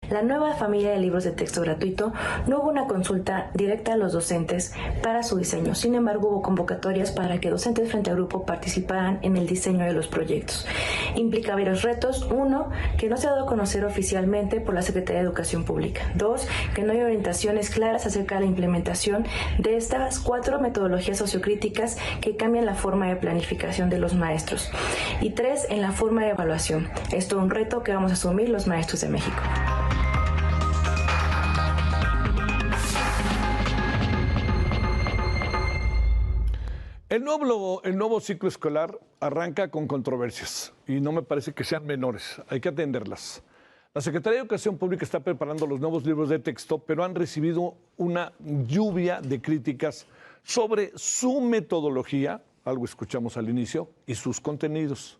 la nueva familia de libros de texto gratuito, no hubo una consulta directa a los docentes para su diseño. Sin embargo, hubo convocatorias para que docentes frente a grupo participaran en el diseño de los proyectos. Implica varios retos. Uno, que no se ha dado a conocer oficialmente por la Secretaría de Educación Pública. Dos, que no hay orientaciones claras acerca de la implementación de estas 4 metodologías sociocríticas que cambian la forma de planificación de los maestros. Y 3, en la forma de evaluación. Esto es un reto que vamos a asumir los maestros de México. El nuevo ciclo escolar arranca con controversias y no me parece que sean menores, hay que atenderlas. La Secretaría de Educación Pública está preparando los nuevos libros de texto, pero han recibido una lluvia de críticas sobre su metodología, algo escuchamos al inicio, y sus contenidos.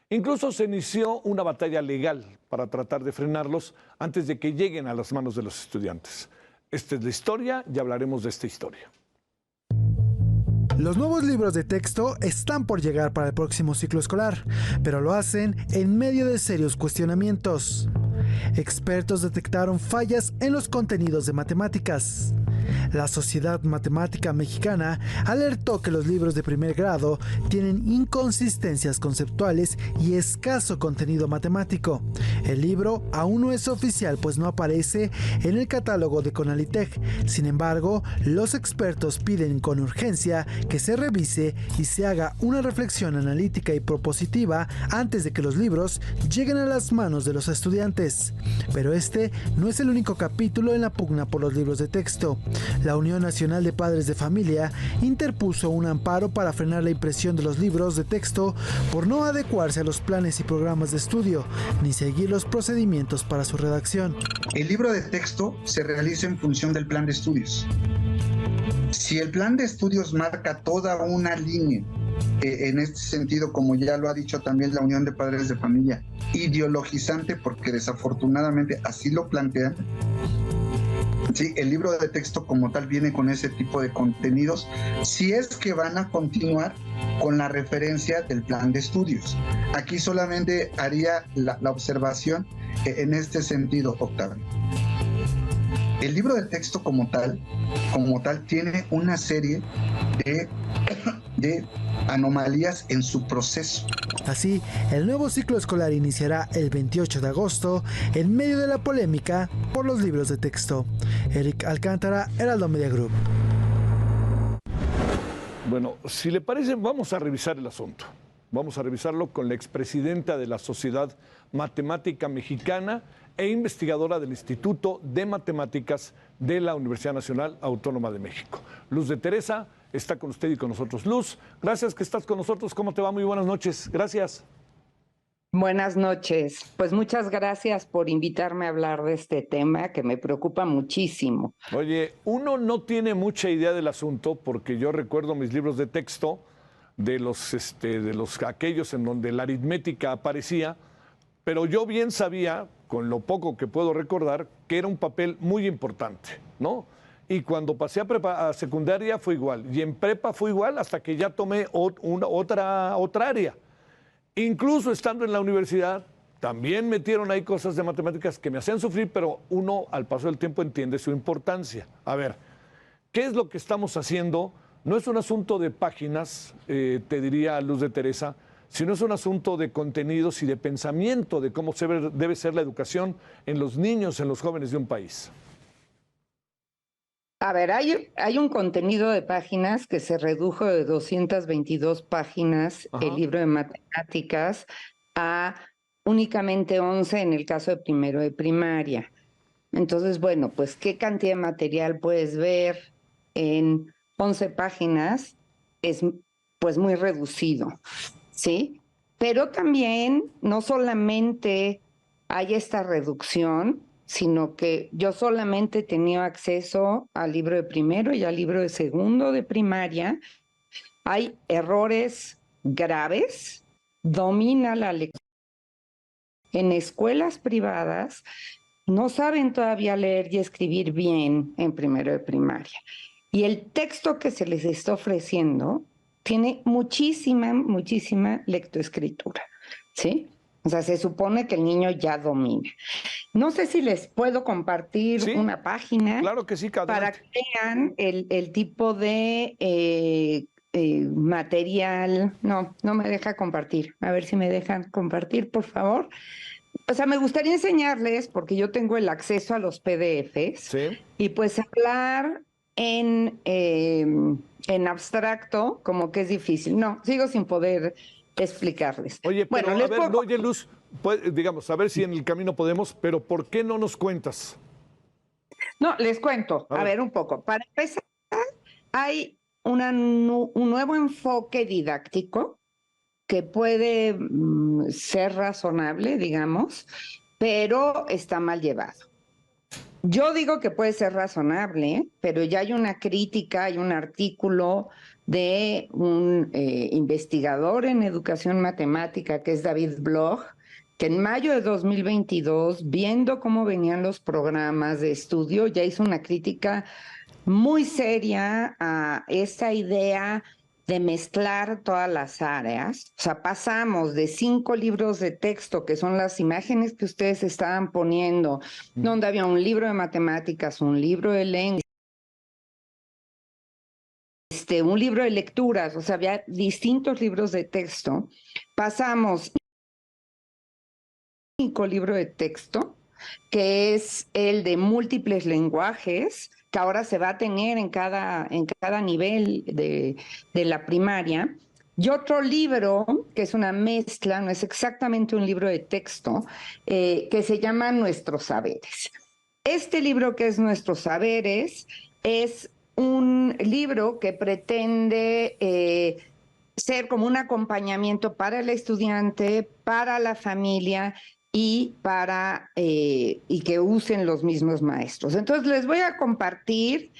Incluso se inició una batalla legal para tratar de frenarlos antes de que lleguen a las manos de los estudiantes. Esta es la historia y hablaremos de esta historia. Los nuevos libros de texto están por llegar para el próximo ciclo escolar, pero lo hacen en medio de serios cuestionamientos. Expertos detectaron fallas en los contenidos de matemáticas. La Sociedad Matemática Mexicana alertó que los libros de primer grado tienen inconsistencias conceptuales y escaso contenido matemático. El libro aún no es oficial, pues no aparece en el catálogo de Conalitec. Sin embargo, los expertos piden con urgencia que se revise y se haga una reflexión analítica y propositiva antes de que los libros lleguen a las manos de los estudiantes. Pero este no es el único capítulo en la pugna por los libros de texto. La Unión Nacional de Padres de Familia interpuso un amparo para frenar la impresión de los libros de texto por no adecuarse a los planes y programas de estudio, ni seguir los procedimientos para su redacción. El libro de texto se realiza en función del plan de estudios. Si el plan de estudios marca toda una línea, en este sentido, como ya lo ha dicho también la Unión de Padres de Familia, ideologizante, porque desafortunadamente así lo plantean, sí, el libro de texto como tal viene con ese tipo de contenidos, si es que van a continuar con la referencia del plan de estudios. Aquí solamente haría la observación en este sentido, Octavio. El libro de texto como tal tiene una serie de anomalías en su proceso. Así, el nuevo ciclo escolar iniciará el 28 de agosto en medio de la polémica por los libros de texto. Eric Alcántara, Heraldo Media Group. Bueno, si le parece, vamos a revisar el asunto. Vamos a revisarlo con la expresidenta de la Sociedad Matemática Mexicana e investigadora del Instituto de Matemáticas de la Universidad Nacional Autónoma de México. Luz de Teresa está con usted y con nosotros. Luz, gracias que estás con nosotros. ¿Cómo te va? Muy buenas noches. Gracias. Buenas noches. Pues muchas gracias por invitarme a hablar de este tema que me preocupa muchísimo. Oye, uno no tiene mucha idea del asunto porque yo recuerdo mis libros de texto de los aquellos en donde la aritmética aparecía, pero yo bien sabía, con lo poco que puedo recordar, que era un papel muy importante, ¿no? Y cuando pasé a secundaria fue igual, y en prepa fue igual hasta que ya tomé otra área. Incluso estando en la universidad, también metieron ahí cosas de matemáticas que me hacían sufrir, pero uno al paso del tiempo entiende su importancia. A ver, ¿qué es lo que estamos haciendo? No es un asunto de páginas, te diría Luz de Teresa, sino es un asunto de contenidos y de pensamiento de cómo debe ser la educación en los niños, en los jóvenes de un país. A ver, hay un contenido de páginas que se redujo de 222 páginas, Ajá. el libro de matemáticas, a únicamente 11 en el caso de primero de primaria. Entonces, bueno, pues qué cantidad de material puedes ver en 11 páginas es pues muy reducido, ¿sí? Pero también no solamente hay esta reducción, sino que yo solamente tenía acceso al libro de primero y al libro de segundo de primaria. Hay errores graves, domina la lectura. En escuelas privadas no saben todavía leer y escribir bien en primero de primaria. Y el texto que se les está ofreciendo tiene muchísima lectoescritura, ¿sí? O sea, se supone que el niño ya domina. No sé si les puedo compartir Sí, una página claro que sí, para adelante. que vean el tipo de material. No, no me deja compartir. A ver si me dejan compartir, por favor. O sea, me gustaría enseñarles, porque yo tengo el acceso a los PDFs, Sí. y pues hablar en abstracto, como que es difícil. No, sigo sin poder explicarles. Oye, Bueno, pero a les ver, puedo... oye, Luz, digamos, a ver si en el camino podemos, pero ¿por qué no nos cuentas? No, les cuento, A a ver. ver un poco. Para empezar, hay un nuevo enfoque didáctico que puede ser razonable, digamos, pero está mal llevado. Yo digo que puede ser razonable, pero ya hay una crítica, hay un artículo de un investigador en educación matemática, que es David Bloch, que en mayo de 2022, viendo cómo venían los programas de estudio, ya hizo una crítica muy seria a esa idea de mezclar todas las áreas. O sea, pasamos de 5 libros de texto, que son las imágenes que ustedes estaban poniendo, donde había un libro de matemáticas, un libro de lengua, un libro de lecturas, o sea, había distintos libros de texto. Pasamos 5 libros de texto, que es el de múltiples lenguajes, que ahora se va a tener en cada nivel de la primaria, y otro libro, que es una mezcla, no es exactamente un libro de texto, que se llama Nuestros Saberes. Este libro, que es Nuestros Saberes, es un libro que pretende ser como un acompañamiento para el estudiante, para la familia y y que usen los mismos maestros. Entonces les voy a compartir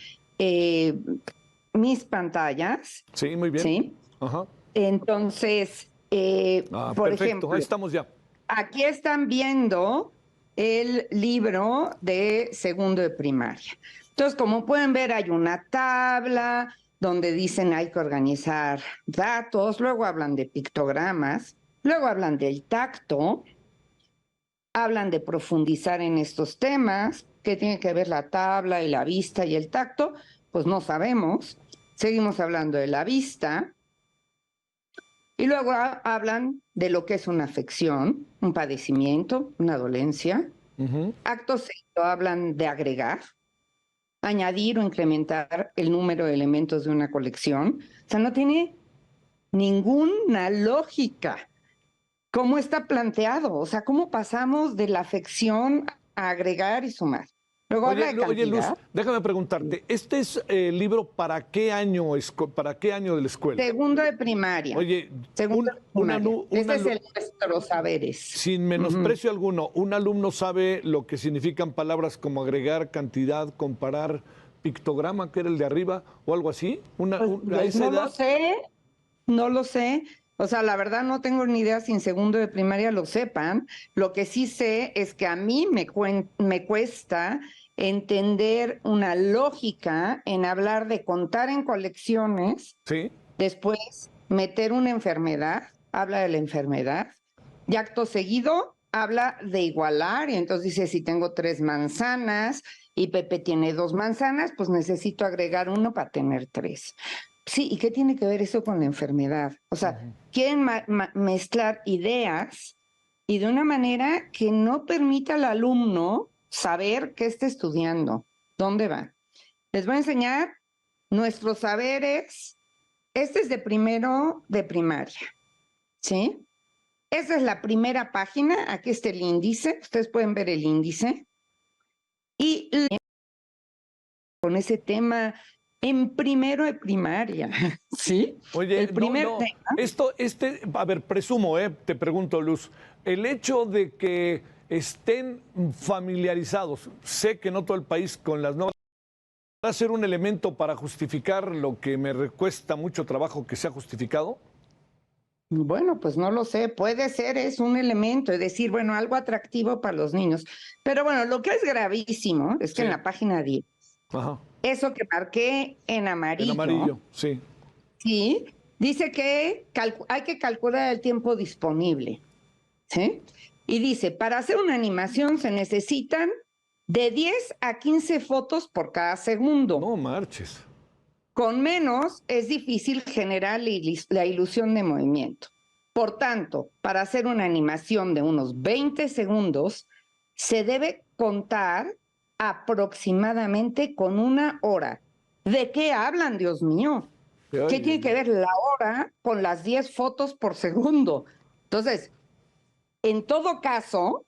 mis pantallas. Sí, muy bien. ¿Sí? Ajá. Entonces, por Perfecto, ejemplo, ahí estamos ya. aquí están viendo el libro de segundo de primaria. Entonces, como pueden ver, hay una tabla donde dicen hay que organizar datos, luego hablan de pictogramas, luego hablan del tacto, hablan de profundizar en estos temas, ¿qué tiene que ver la tabla y la vista y el tacto? Pues no sabemos. Seguimos hablando de la vista. Y luego hablan de lo que es una afección, un padecimiento, una dolencia. Acto seguido hablan de agregar, añadir o incrementar el número de elementos de una colección. O sea, no tiene ninguna lógica cómo está planteado. O sea, cómo pasamos de la afección a agregar y sumar. Luego habla de Oye, Luz, cantidad. déjame preguntarte, ¿este es el libro para qué año de la escuela? Segundo de primaria. Oye, Segundo de primaria. Este es un el Nuestros Saberes. sin menosprecio alguno, ¿un alumno sabe lo que significan palabras como agregar, cantidad, comparar, pictograma, que era el de arriba, o algo así? ¿A esa No lo edad? sé, no lo sé. O sea, la verdad no tengo ni idea si en segundo de primaria lo sepan. Lo que sí sé es que a mí me cuesta entender una lógica en hablar de contar en colecciones, Sí. después meter una enfermedad, habla de la enfermedad, y acto seguido habla de igualar, y entonces dice, si tengo 3 manzanas y Pepe tiene 2 manzanas, pues necesito agregar 1 para tener 3. Sí, ¿y qué tiene que ver eso con la enfermedad? O sea, quieren mezclar ideas y de una manera que no permita al alumno saber qué está estudiando, dónde va. Les voy a enseñar Nuestros Saberes. Este es de primero de primaria, ¿sí? Esa es la primera página, aquí está el índice, ustedes pueden ver el índice. Y con ese tema en primero de primaria, ¿sí? Oye, el primer tema. A ver, presumo, te pregunto, Luz, el hecho de que estén familiarizados, sé que no todo el país con las nuevas, ¿va a ser un elemento para justificar lo que me cuesta mucho trabajo que sea justificado? Bueno, pues no lo sé, puede ser, es un elemento, es decir, bueno, algo atractivo para los niños. Pero bueno, lo que es gravísimo es que Sí. en la página 10, Ajá. eso que marqué en amarillo, En amarillo, sí. sí, dice que hay que calcular el tiempo disponible. ¿sí? Y dice, para hacer una animación se necesitan de 10 a 15 fotos por cada segundo. No marches. Con menos es difícil generar la ilusión de movimiento. Por tanto, para hacer una animación de unos 20 segundos, se debe contar aproximadamente con 1 hora. ¿De qué hablan, Dios mío? ¿Qué tiene que ver la hora con las 10 fotos por segundo? Entonces, en todo caso,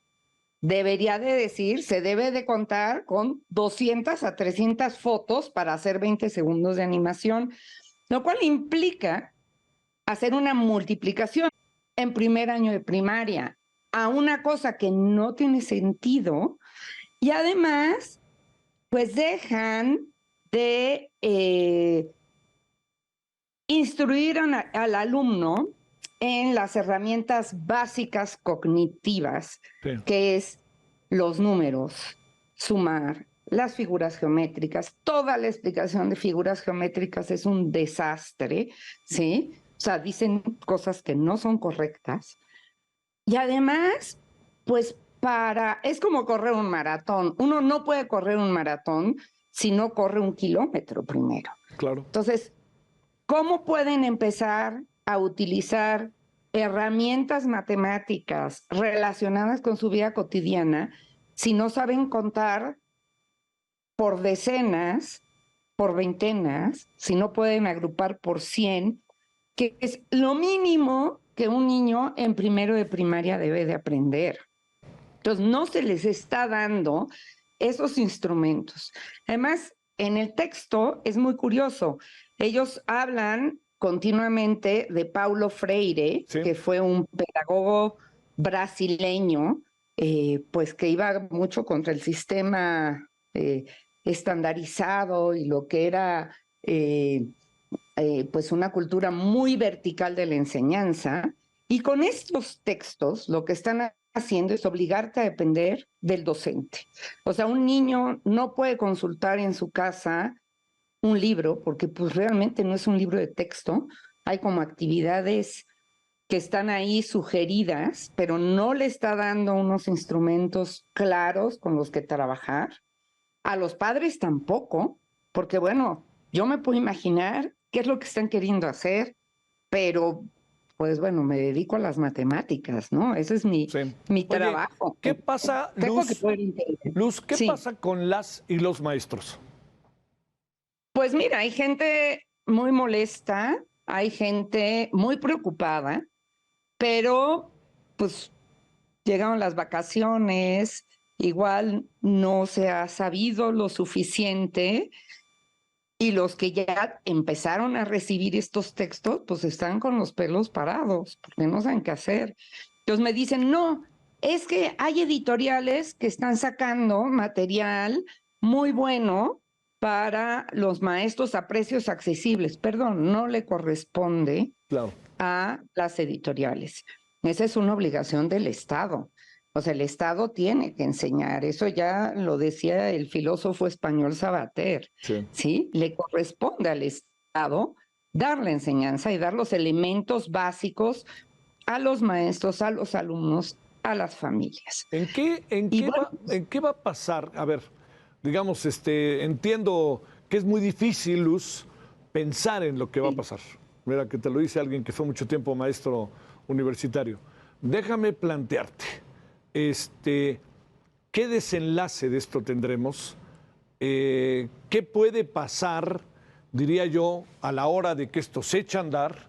debería de decir, se debe de contar con 200 a 300 fotos para hacer 20 segundos de animación, lo cual implica hacer una multiplicación en primer año de primaria a una cosa que no tiene sentido, y además, pues dejan de instruir al alumno en las herramientas básicas cognitivas, Sí. que es los números, sumar, las figuras geométricas. Toda la explicación de figuras geométricas es un desastre, ¿sí? O sea, dicen cosas que no son correctas. Y además, pues es como correr un maratón. Uno no puede correr un maratón si no corre 1 kilómetro primero. Claro. Entonces, ¿cómo pueden empezar a utilizar herramientas matemáticas relacionadas con su vida cotidiana si no saben contar por decenas, por veintenas, si no pueden agrupar por 100, que es lo mínimo que un niño en primero de primaria debe de aprender? Entonces, no se les está dando esos instrumentos. Además, en el texto es muy curioso. Ellos hablan continuamente de Paulo Freire, Sí. que fue un pedagogo brasileño, pues que iba mucho contra el sistema estandarizado y lo que era pues una cultura muy vertical de la enseñanza. Y con estos textos lo que están haciendo es obligarte a depender del docente. O sea, un niño no puede consultar en su casa un libro, porque pues realmente no es un libro de texto. Hay como actividades que están ahí sugeridas, pero no le está dando unos instrumentos claros con los que trabajar. A los padres tampoco, porque bueno, yo me puedo imaginar qué es lo que están queriendo hacer, pero pues bueno, me dedico a las matemáticas, ¿no? Ese es mi Oye, trabajo. ¿qué pasa, Tengo que Luz? poder entender. Luz, ¿qué Sí. pasa con las y los maestros? Pues mira, hay gente muy molesta, hay gente muy preocupada, pero pues llegaron las vacaciones, igual no se ha sabido lo suficiente, y los que ya empezaron a recibir estos textos, pues están con los pelos parados, porque no saben qué hacer. Entonces me dicen, no, es que hay editoriales que están sacando material muy bueno para los maestros a precios accesibles. Perdón, no le corresponde Claro. a las editoriales. Esa es una obligación del Estado. O sea, el Estado tiene que enseñar. Eso ya lo decía el filósofo español Sabater. Sí. ¿Sí? Le corresponde al Estado dar la enseñanza y dar los elementos básicos a los maestros, a los alumnos, a las familias. ¿En qué va a pasar? A ver, digamos, entiendo que es muy difícil, Luz, pensar en lo que va a pasar. Mira, que te lo dice alguien que fue mucho tiempo maestro universitario. Déjame plantearte, ¿qué desenlace de esto tendremos? ¿Qué puede pasar, diría yo, a la hora de que esto se eche a andar?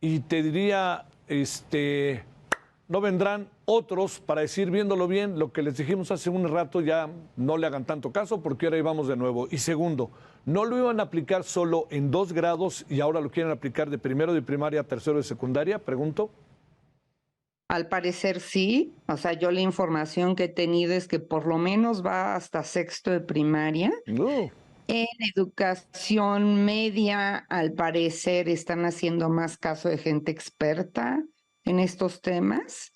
Y te diría, no vendrán otros para decir, viéndolo bien, lo que les dijimos hace un rato, ya no le hagan tanto caso porque ahora íbamos de nuevo. Y segundo, no lo iban a aplicar solo en 2 grados y ahora lo quieren aplicar de primero de primaria a tercero de secundaria, pregunto. Al parecer sí, o sea, yo la información que he tenido es que por lo menos va hasta sexto de primaria. No. En educación media, al parecer, están haciendo más caso de gente experta en estos temas.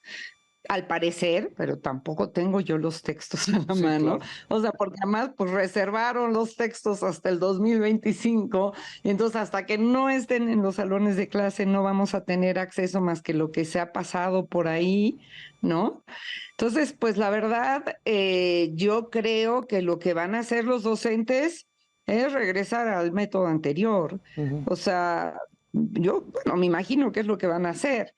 al parecer, pero tampoco tengo yo los textos a la Sí, mano. claro. O sea, porque además pues reservaron los textos hasta el 2025, y entonces hasta que no estén en los salones de clase no vamos a tener acceso más que lo que se ha pasado por ahí, ¿no? Entonces, pues la verdad, yo creo que lo que van a hacer los docentes es regresar al método anterior. Ujú. O sea, yo, bueno, me imagino que es lo que van a hacer.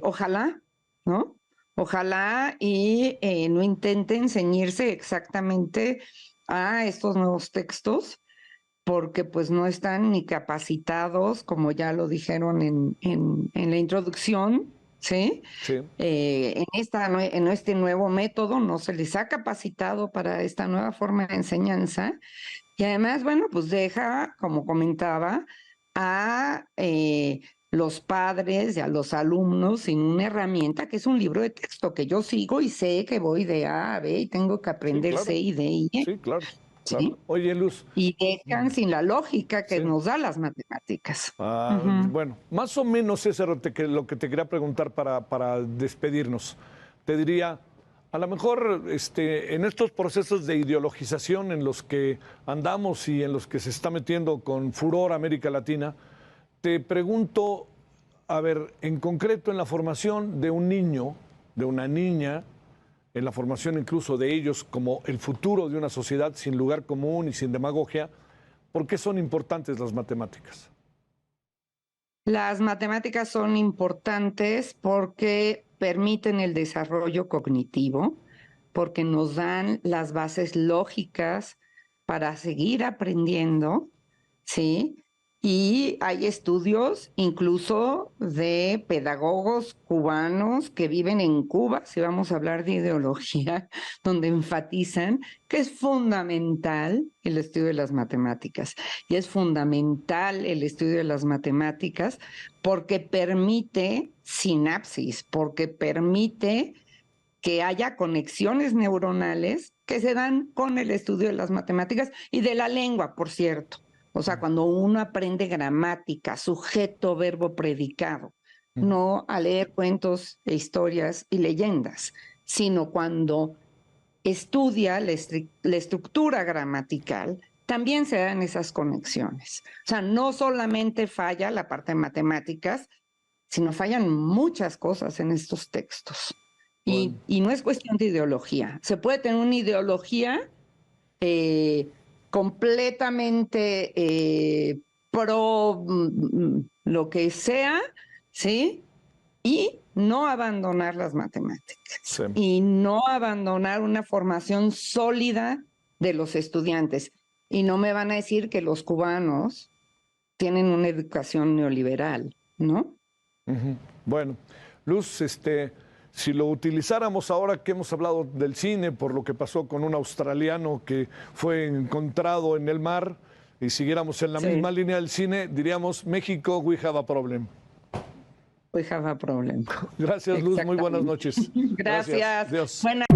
Ojalá, ¿no? Ojalá y no intenten ceñirse exactamente a estos nuevos textos, porque pues no están ni capacitados, como ya lo dijeron en la introducción, ¿sí? Sí. En este nuevo método no se les ha capacitado para esta nueva forma de enseñanza, y además, bueno, pues deja, como comentaba, a los padres y a los alumnos sin una herramienta que es un libro de texto que yo sigo y sé que voy de A a B y tengo que Sí, aprender C claro. y D y E, Sí, claro. ¿sí? Claro. Oye, Luz. Y dejan sin la lógica que Sí. nos da las matemáticas. Ujú. Bueno, más o menos eso es lo que te quería preguntar para despedirnos. Te diría, a lo mejor en estos procesos de ideologización en los que andamos y en los que se está metiendo con furor América Latina, te pregunto, a ver, en concreto en la formación de un niño, de una niña, en la formación incluso de ellos como el futuro de una sociedad sin lugar común y sin demagogia, ¿por qué son importantes las matemáticas? Las matemáticas son importantes porque permiten el desarrollo cognitivo, porque nos dan las bases lógicas para seguir aprendiendo, ¿sí? Y hay estudios incluso de pedagogos cubanos que viven en Cuba, si vamos a hablar de ideología, donde enfatizan que es fundamental el estudio de las matemáticas. Y es fundamental el estudio de las matemáticas porque permite sinapsis, porque permite que haya conexiones neuronales que se dan con el estudio de las matemáticas y de la lengua, por cierto. O sea, cuando uno aprende gramática, sujeto, verbo, predicado, no a leer cuentos e historias y leyendas, sino cuando estudia la estructura gramatical, también se dan esas conexiones. O sea, no solamente falla la parte de matemáticas, sino fallan muchas cosas en estos textos. Bueno. Y no es cuestión de ideología. Se puede tener una ideología completamente pro lo que sea, ¿sí? Y no abandonar las matemáticas. Sí. Y no abandonar una formación sólida de los estudiantes. Y no me van a decir que los cubanos tienen una educación neoliberal, ¿no? Ujú. Bueno, Luz, si lo utilizáramos ahora que hemos hablado del cine, por lo que pasó con un australiano que fue encontrado en el mar, y siguiéramos en la misma línea del cine, diríamos, México, we have a problem. We have a problem. Gracias, Luz, muy buenas noches. Gracias. Dios. Buenas